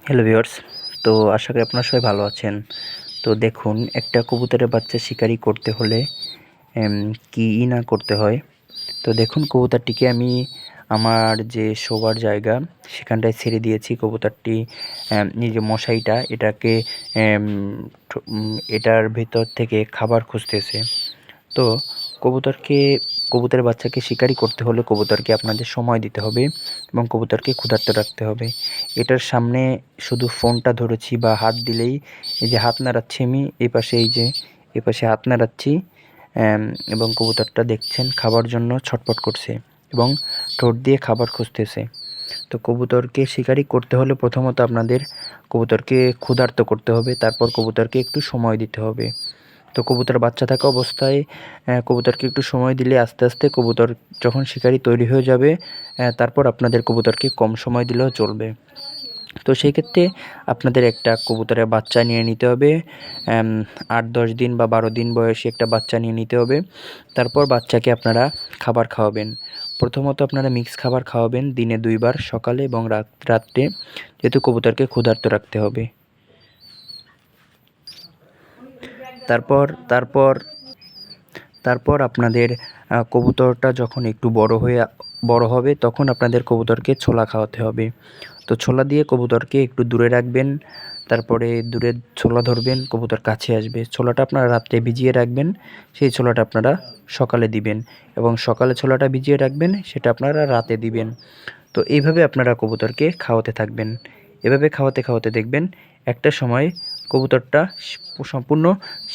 Hello viewers. তো আশা করি আপনারা সবাই ভালো আছেন। তো দেখুন, একটা কবুতরের বাচ্চা শিকারি করতে হলে কী না করতে হয়। তো দেখুন, কবুতরটিকে আমি আমার যে শোবার জায়গা সেখানটায় ছেড়ে দিয়েছি। কবুতরটি এই যে মশারিটা এটাকে এটার ভেতর থেকে খাবার খুঁজতেছে। তো কবুতরকে কবুতরের বাচ্চাকে শিকারি করতে হলে কবুতরকে আপনাদের সময় দিতে হবে এবং কবুতরকে ক্ষুধার্ত রাখতে হবে। এটার সামনে শুধু ফোনটা ধরেছি বা হাত দিলেই, এই যে হাত নাড়াচ্ছি আমি, এই পাশে হাত নাড়াচ্ছি, এবং কবুতরটা দেখছেন খাবার জন্য ছটফট করছে এবং ঠোঁট দিয়ে খাবার খুঁজতেছে। তো কবুতরকে শিকারি করতে হলে প্রথমত আপনাদের কবুতরকে ক্ষুধার্ত করতে হবে, তারপর কবুতরকে একটু সময় দিতে হবে। তো কবুতর বাচ্চা থাকা অবস্থায় কবুতরকে একটু সময় দিলে আস্তে আস্তে কবুতর যখন শিকারি তৈরি হয়ে যাবে, তারপর আপনাদের কবুতরকে কম সময় দিলেও চলবে। তো সেই ক্ষেত্রে আপনাদের একটা কবুতরের বাচ্চা নিয়ে নিতে হবে। ৮-১০ দিন বা ১২ দিন বয়সী একটা বাচ্চা নিয়ে নিতে হবে। তারপর বাচ্চাকে আপনারা খাবার খাওয়াবেন। প্রথমত আপনারা মিক্স খাবার খাওয়াবেন দিনে ২ বার, সকালে এবং রাত্রে, যেহেতু কবুতরকে ক্ষুধার্ত রাখতে হবে। তারপর তারপর তারপর আপনাদের কবুতরটা যখন একটু বড় হবে তখন আপনাদের কবুতরকে ছোলা খাওয়াতে হবে। তো ছোলা দিয়ে কবুতরকে একটু দূরে রাখবেন। তারপরে দূরে ছোলা ধরবেন, কবুতর কাছে আসবে। ছোলাটা আপনারা রাত্রে ভিজিয়ে রাখবেন, সেই ছোলাটা আপনারা সকালে দিবেন এবং সকালে ছোলাটা ভিজিয়ে রাখবেন, সেটা আপনারা রাতে দিবেন। তো এইভাবে আপনারা কবুতরকে খাওয়াতে থাকবেন। এভাবে খাওয়াতে খাওয়াতে দেখবেন একটা সময় কবুতরটা সম্পূর্ণ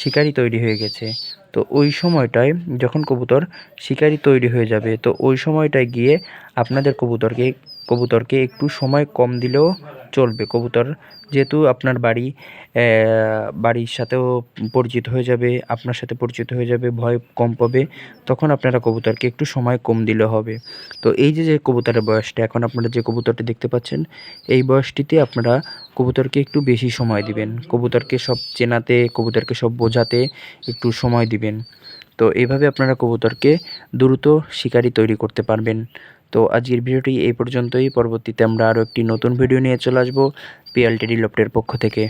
শিকারি তৈরি হয়ে গেছে। তো ওই সময়টায় যখন কবুতর শিকারি তৈরি হয়ে যাবে, তো ওই সময়টায় গিয়ে আপনাদের কবুতরকে একটু সময় কম দিলেও চলবে। কবুতর যেহেতু আপনার বাড়ির সাথেও পরিচিত হয়ে যাবে, আপনার সাথে পরিচিত হয়ে যাবে, ভয় কম পাবে, তখন আপনারা কবুতরকে একটু সময় কম দিলে হবে। তো এই যে কবুতরের বয়সটা, এখন আপনারা যে কবুতরটি দেখতে পাচ্ছেন, এই বয়সটিতে আপনারা কবুতরকে একটু বেশি সময় দিবেন। কবুতরকে সব চেনাতে, কবুতরকে সব বোঝাতে একটু সময় দিবেন। তো এভাবে আপনারা কবুতরকে দ্রুত শিকারি তৈরি করতে পারবেন। তো আজকের ভিডিওটি এই পর্যন্তই। পরবর্তীতে আমরা আরও একটি নতুন ভিডিও নিয়ে চলে আসবো পিএল টেডি লফটের পক্ষ থেকে।